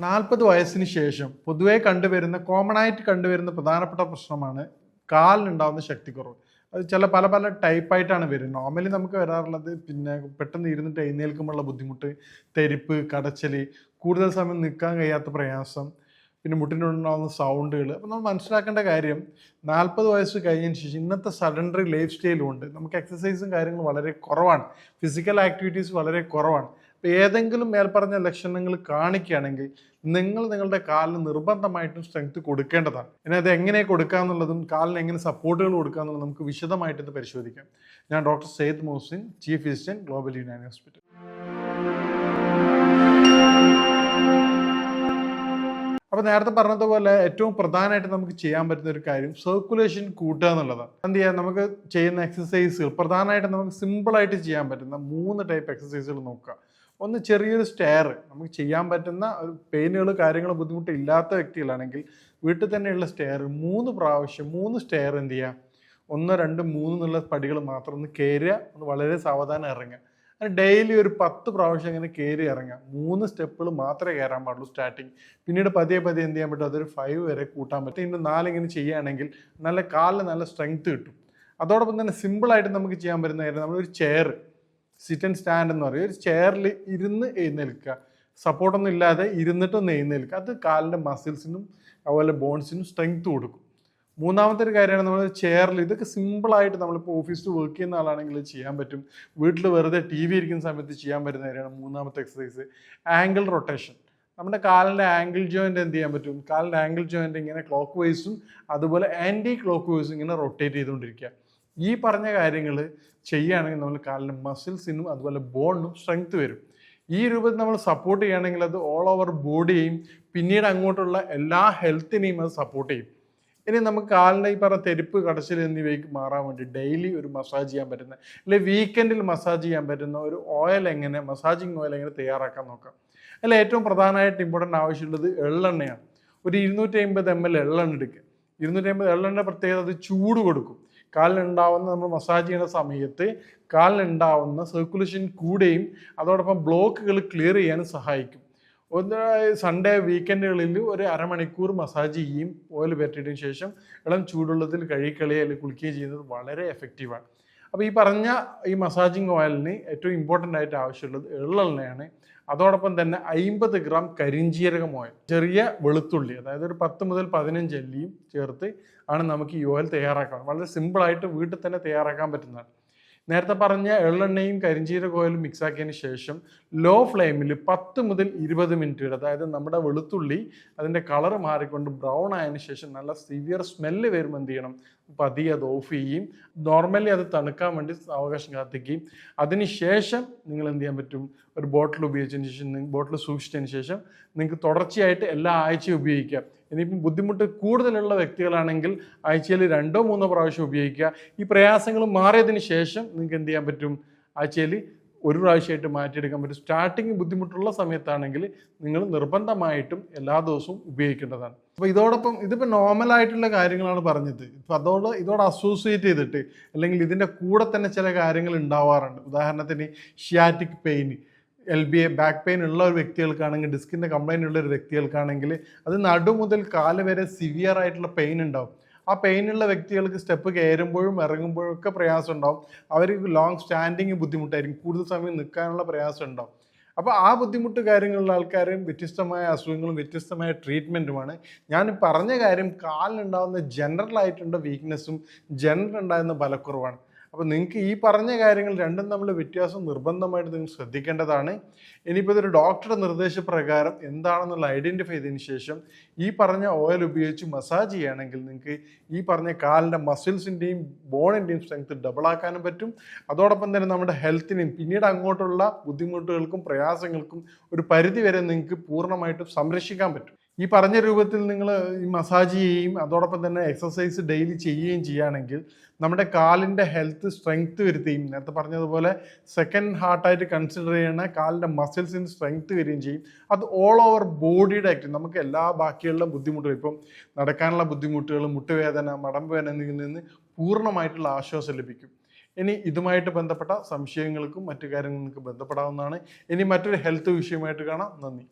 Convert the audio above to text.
40 വയസ്സിന് ശേഷം പൊതുവെ കോമൺ ആയിട്ട് കണ്ടുവരുന്ന പ്രധാനപ്പെട്ട പ്രശ്നമാണ് കാലിനുണ്ടാകുന്ന ശക്തിക്കുറവ്. അത് പല ടൈപ്പായിട്ടാണ് വരുന്നത്. നോർമലി നമുക്ക് വരാറുള്ളത് പെട്ടെന്ന് ഇരുന്നിട്ട് എഴുന്നേൽക്കുമ്പോഴുള്ള ബുദ്ധിമുട്ട്, തെരിപ്പ്, കടച്ചൽ, കൂടുതൽ സമയം നിൽക്കാൻ കഴിയാത്ത പ്രയാസം, മുട്ടിൻ്റെ ഉണ്ടാകുന്ന സൗണ്ടുകൾ. അപ്പോൾ നമ്മൾ മനസ്സിലാക്കേണ്ട കാര്യം 40 വയസ്സ് കഴിഞ്ഞതിന് ശേഷം ഇന്നത്തെ സഡൻഡറി ലൈഫ് സ്റ്റൈലും ഉണ്ട്. നമുക്ക് എക്സസൈസും കാര്യങ്ങളും വളരെ കുറവാണ്, ഫിസിക്കൽ ആക്ടിവിറ്റീസ് വളരെ കുറവാണ്. അപ്പോൾ ഏതെങ്കിലും മേൽപ്പറഞ്ഞ ലക്ഷണങ്ങൾ കാണിക്കുകയാണെങ്കിൽ നിങ്ങളുടെ കാലിന് നിർബന്ധമായിട്ടും സ്ട്രെങ്ത് കൊടുക്കേണ്ടതാണ്. ഇനി അത് എങ്ങനെ കൊടുക്കാമെന്നുള്ളതും കാലിന് എങ്ങനെ സപ്പോർട്ടുകൾ കൊടുക്കാമെന്നുള്ളതും നമുക്ക് വിശദമായിട്ട് ഇത് പരിശോധിക്കാം. ഞാൻ doctor Syed Muhsin, chief physician, global Unani hospital. അപ്പോൾ നേരത്തെ പറഞ്ഞതുപോലെ ഏറ്റവും പ്രധാനമായിട്ട് നമുക്ക് ചെയ്യാൻ പറ്റുന്ന ഒരു കാര്യം സർക്കുലേഷൻ കൂട്ടുക എന്നുള്ളതാണ്. എന്ത് ചെയ്യാം, നമുക്ക് ചെയ്യുന്ന എക്സസൈസുകൾ പ്രധാനമായിട്ട് നമുക്ക് സിമ്പിളായിട്ട് ചെയ്യാൻ പറ്റുന്ന 3 ടൈപ്പ് എക്സസൈസുകൾ നോക്കുക. ഒന്ന്, ചെറിയൊരു സ്റ്റെയർ. നമുക്ക് ചെയ്യാൻ പറ്റുന്ന പെയിനുകൾ കാര്യങ്ങൾ ബുദ്ധിമുട്ടില്ലാത്ത വ്യക്തികളാണെങ്കിൽ വീട്ടിൽ തന്നെയുള്ള സ്റ്റെയർ 3 പ്രാവശ്യം 3 സ്റ്റെയർ എന്ത് ചെയ്യുക, 1, 2, 3 എന്നുള്ള പടികൾ മാത്രം ഒന്ന് കയറുക, ഒന്ന് വളരെ സാവധാനം ഇറങ്ങുക. അങ്ങനെ ഡെയിലി ഒരു 10 പ്രാവശ്യം അങ്ങനെ കയറി ഇറങ്ങുക. 3 സ്റ്റെപ്പുകൾ മാത്രമേ കയറാൻ പാടുള്ളൂ സ്റ്റാർട്ടിങ്. പിന്നീട് പതിയെ എന്ത് ചെയ്യാൻ പറ്റും, അതൊരു 5 വരെ കൂട്ടാൻ പറ്റും. ഇതിൻ്റെ 4 ഇങ്ങനെ ചെയ്യുകയാണെങ്കിൽ കാലിന് നല്ല സ്ട്രെങ്ത് കിട്ടും. അതോടൊപ്പം തന്നെ സിമ്പിളായിട്ട് നമുക്ക് ചെയ്യാൻ പറ്റുന്ന കാര്യം, നമ്മളൊരു ചെയർ, സിറ്റ് ആൻഡ് സ്റ്റാൻഡ് എന്ന് പറയും, ഒരു ചെയറിൽ ഇരുന്ന് എഴുന്നേൽക്കുക, സപ്പോർട്ടൊന്നും ഇല്ലാതെ ഇരുന്നിട്ടൊന്ന് എഴുന്നേൽക്കുക. അത് കാലിൻ്റെ മസിൽസിനും അതുപോലെ ബോൺസിനും സ്ട്രെങ്ത് കൊടുക്കും. മൂന്നാമത്തെ ഒരു കാര്യമാണ്, നമ്മൾ ചെയറിൽ, ഇതൊക്കെ സിമ്പിളായിട്ട് നമ്മളിപ്പോൾ ഓഫീസിൽ വർക്ക് ചെയ്യുന്ന ആളാണെങ്കിൽ ചെയ്യാൻ പറ്റും. വീട്ടിൽ വെറുതെ TV ഇരിക്കുന്ന സമയത്ത് ചെയ്യാൻ പറ്റുന്ന കാര്യമാണ് മൂന്നാമത്തെ എക്സസൈസ്, ആംഗിൾ റൊട്ടേഷൻ. നമ്മുടെ കാലിൻ്റെ ആംഗിൾ ജോയിൻ്റ് എന്ത് ചെയ്യാൻ പറ്റും, കാലിൻ്റെ ആംഗിൾ ജോയിൻ്റ് ഇങ്ങനെ ക്ലോക്ക് വൈസും അതുപോലെ ആൻറ്റി ക്ലോക്ക് വൈസും ഇങ്ങനെ റൊട്ടേറ്റ് ചെയ്തുകൊണ്ടിരിക്കുക. ഈ പറഞ്ഞ കാര്യങ്ങൾ ചെയ്യുകയാണെങ്കിൽ നമ്മൾ കാലിൻ്റെ മസിൽസിനും അതുപോലെ ബോണിനും സ്ട്രെങ്ത് വരും. ഈ രൂപത്തിൽ നമ്മൾ സപ്പോർട്ട് ചെയ്യുകയാണെങ്കിൽ അത് ഓൾ ഓവർ ബോഡിയെയും പിന്നീട് അങ്ങോട്ടുള്ള എല്ലാ ഹെൽത്തിനെയും അത് സപ്പോർട്ട് ചെയ്യും. ഇനി നമുക്ക് കാലിൻ്റെ ഈ പറഞ്ഞ തെരിപ്പ്, കടച്ചിൽ എന്നിവയ്ക്ക് മാറാൻ വേണ്ടി ഡെയിലി ഒരു മസാജ് ചെയ്യാൻ പറ്റുന്ന, അല്ലെങ്കിൽ വീക്കെൻഡിൽ മസാജ് ചെയ്യാൻ പറ്റുന്ന ഒരു മസാജിങ് ഓയിൽ എങ്ങനെ തയ്യാറാക്കാൻ നോക്കാം. അതിൽ ഏറ്റവും പ്രധാനമായിട്ട് ഇമ്പോർട്ടൻ്റ് ആവശ്യമുള്ളത് എള്ളെണ്ണയാണ്. ഒരു 250 ml എള്ളെണ്ണ എടുക്കുക. 250 എള്ളെണ്ണ പ്രത്യേകത, അത് ചൂട് കൊടുക്കും. കാലിനുണ്ടാവുന്ന, നമ്മൾ മസാജ് ചെയ്യുന്ന സമയത്ത് കാലിനുണ്ടാവുന്ന സർക്കുലേഷൻ കൂടുകയും അതോടൊപ്പം ബ്ലോക്കുകൾ ക്ലിയർ ചെയ്യാനും സഹായിക്കും. സൺഡേ വീക്കെൻഡുകളിൽ ഒരു അരമണിക്കൂർ മസാജ് ചെയ്യും, ഓയിൽ പരട്ടിയതിനു ശേഷം ഇളം ചൂടുള്ളതിൽ കഴുകിക്കളയുക അല്ലെങ്കിൽ കുളിക്കുകയും ചെയ്യുന്നത് വളരെ എഫക്റ്റീവാണ്. അപ്പോൾ ഈ പറഞ്ഞ ഈ മസാജിങ് ഓയിലിന് ഏറ്റവും ഇമ്പോർട്ടൻ്റ് ആയിട്ട് ആവശ്യമുള്ളത് എള്ളെണ്ണയാണ്. അതോടൊപ്പം തന്നെ 50 ഗ്രാം കരിഞ്ജീരകം ഓയിൽ, ചെറിയ വെളുത്തുള്ളി, അതായത് ഒരു 10 മുതൽ 15 അല്ലിയും ചേർത്ത് ആണ് നമുക്ക് ഈ ഓയിൽ തയ്യാറാക്കാൻ. വളരെ സിമ്പിളായിട്ട് വീട്ടിൽ തന്നെ തയ്യാറാക്കാൻ പറ്റുന്നതാണ്. നേരത്തെ പറഞ്ഞ എള്ളെണ്ണയും കരിഞ്ജീരക ഓയിലും മിക്സ് ആക്കിയതിന് ശേഷം ലോ ഫ്ലെയിമിൽ 10 മുതൽ 20 മിനിറ്റ് വരെ, അതായത് നമ്മുടെ വെളുത്തുള്ളി അതിൻ്റെ കളർ മാറിക്കൊണ്ട് ബ്രൗൺ ആയതിനു ശേഷം നല്ല സിവിയർ സ്മെല്ല് വരുമ്പോൾ എന്ത് ചെയ്യണം, പതിയെ അത് ഓഫ് ചെയ്യും. നോർമലി അത് തണുക്കാൻ വേണ്ടി അവകാശം കാത്തിക്കുകയും അതിനുശേഷം നിങ്ങൾ എന്ത് ചെയ്യാൻ പറ്റും, ഒരു ബോട്ടിൽ ഉപയോഗിച്ചതിന് ശേഷം, ബോട്ടിൽ സൂക്ഷിച്ചതിന് ശേഷം നിങ്ങൾക്ക് തുടർച്ചയായിട്ട് എല്ലാ ആഴ്ചയും ഉപയോഗിക്കാം. ഇനിയിപ്പം ബുദ്ധിമുട്ട് കൂടുതലുള്ള വ്യക്തികളാണെങ്കിൽ ആഴ്ചയിൽ 2 or 3 പ്രാവശ്യം ഉപയോഗിക്കുക. ഈ പ്രയാസങ്ങൾ മാറിയതിന് ശേഷം നിങ്ങൾക്ക് എന്ത് ചെയ്യാൻ പറ്റും, ആഴ്ചയിൽ 1 പ്രാവശ്യമായിട്ട് മാറ്റിയെടുക്കാൻ പറ്റും. സ്റ്റാർട്ടിങ് ബുദ്ധിമുട്ടുള്ള സമയത്താണെങ്കിൽ നിങ്ങൾ നിർബന്ധമായിട്ടും എല്ലാ ദിവസവും ഉപയോഗിക്കേണ്ടതാണ്. അപ്പോൾ ഇതിപ്പോൾ നോർമലായിട്ടുള്ള കാര്യങ്ങളാണ് പറഞ്ഞത്. ഇപ്പോൾ ഇതോട് അസോസിയേറ്റ് ചെയ്തിട്ട് അല്ലെങ്കിൽ ഇതിൻ്റെ കൂടെ തന്നെ ചില കാര്യങ്ങൾ ഉണ്ടാവാറുണ്ട്. ഉദാഹരണത്തിന് sciatic pain, LBA, back pain ഉള്ള ഒരു വ്യക്തികൾക്കാണെങ്കിൽ, ഡിസ്കിൻ്റെ കംപ്ലൈൻറ്റ് ഉള്ള ഒരു വ്യക്തികൾക്കാണെങ്കിൽ അത് നടു മുതൽ കാല് വരെ സിവിയർ ആയിട്ടുള്ള പെയിൻ ഉണ്ടാവും. ആ പെയിനുള്ള വ്യക്തികൾക്ക് സ്റ്റെപ്പ് കയറുമ്പോഴും ഇറങ്ങുമ്പോഴും ഒക്കെ പ്രയാസം ഉണ്ടാവും. അവർക്ക് ലോങ് സ്റ്റാൻഡിങ് ബുദ്ധിമുട്ടായിരിക്കും, കൂടുതൽ സമയം നിൽക്കാനുള്ള പ്രയാസം ഉണ്ടാവും. അപ്പോൾ ആ ബുദ്ധിമുട്ട് കാര്യങ്ങളുള്ള ആൾക്കാരും വ്യത്യസ്തമായ അസുഖങ്ങളും വ്യത്യസ്തമായ ട്രീറ്റ്മെൻറ്റുമാണ്. ഞാൻ പറഞ്ഞ കാര്യം, കാലിനുണ്ടാകുന്ന ജനറൽ ആയിട്ടുള്ള വീക്ക്നെസ്സും ജനറൽ ഉണ്ടാകുന്ന ബലക്കുറവാണ്. അപ്പോൾ നിങ്ങൾക്ക് ഈ പറഞ്ഞ കാര്യങ്ങൾ രണ്ടും തമ്മിൽ വ്യത്യാസം നിർബന്ധമായിട്ട് നിങ്ങൾ ശ്രദ്ധിക്കേണ്ടതാണ്. ഇനിയിപ്പോൾ ഇതൊരു ഡോക്ടറുടെ നിർദ്ദേശപ്രകാരം എന്താണെന്നുള്ള ഐഡൻറ്റിഫൈ ചെയ്തതിന് ശേഷം ഈ പറഞ്ഞ ഓയിൽ ഉപയോഗിച്ച് മസാജ് ചെയ്യുകയാണെങ്കിൽ നിങ്ങൾക്ക് ഈ പറഞ്ഞ കാലിൻ്റെ മസിൽസിൻ്റെയും ബോണിൻ്റെയും സ്ട്രെങ്ത് ഡബിളാക്കാനും പറ്റും. അതോടൊപ്പം തന്നെ നമ്മുടെ ഹെൽത്തിനെയും പിന്നീട് അങ്ങോട്ടുള്ള ബുദ്ധിമുട്ടുകൾക്കും പ്രയാസങ്ങൾക്കും ഒരു പരിധി വരെ നിങ്ങൾക്ക് പൂർണ്ണമായിട്ടും സംരക്ഷിക്കാൻ പറ്റും. ഈ പറഞ്ഞ രൂപത്തിൽ നിങ്ങൾ ഈ മസാജ് ചെയ്യുകയും അതോടൊപ്പം തന്നെ എക്സസൈസ് ഡെയിലി ചെയ്യുകയും ചെയ്യുകയാണെങ്കിൽ നമ്മുടെ കാലിൻ്റെ ഹെൽത്ത് സ്ട്രെങ്ത് വരുത്തുകയും, നേരത്തെ പറഞ്ഞതുപോലെ സെക്കൻഡ് ഹാർട്ടായിട്ട് കൺസിഡർ ചെയ്യുന്ന കാലിൻ്റെ മസിൽസിന് സ്ട്രെങ്ത് വരികയും ചെയ്യും. അത് ഓൾ ഓവർ ബോഡിയുടെ ആക്ട് നമുക്ക് എല്ലാ ബാക്കിയുള്ള ബുദ്ധിമുട്ടുകളും, ഇപ്പം നടക്കാനുള്ള ബുദ്ധിമുട്ടുകൾ, മുട്ടുവേദന, മടമ്പ് വേദന എന്നിൽ നിന്ന് പൂർണ്ണമായിട്ടുള്ള ആശ്വാസം ലഭിക്കും. ഇനി ഇതുമായിട്ട് ബന്ധപ്പെട്ട സംശയങ്ങൾക്കും മറ്റു കാര്യങ്ങളും നിങ്ങൾക്ക് ബന്ധപ്പെടാവുന്നതാണ്. ഇനി മറ്റൊരു ഹെൽത്ത് വിഷയമായിട്ട് കാണാം. നന്ദി.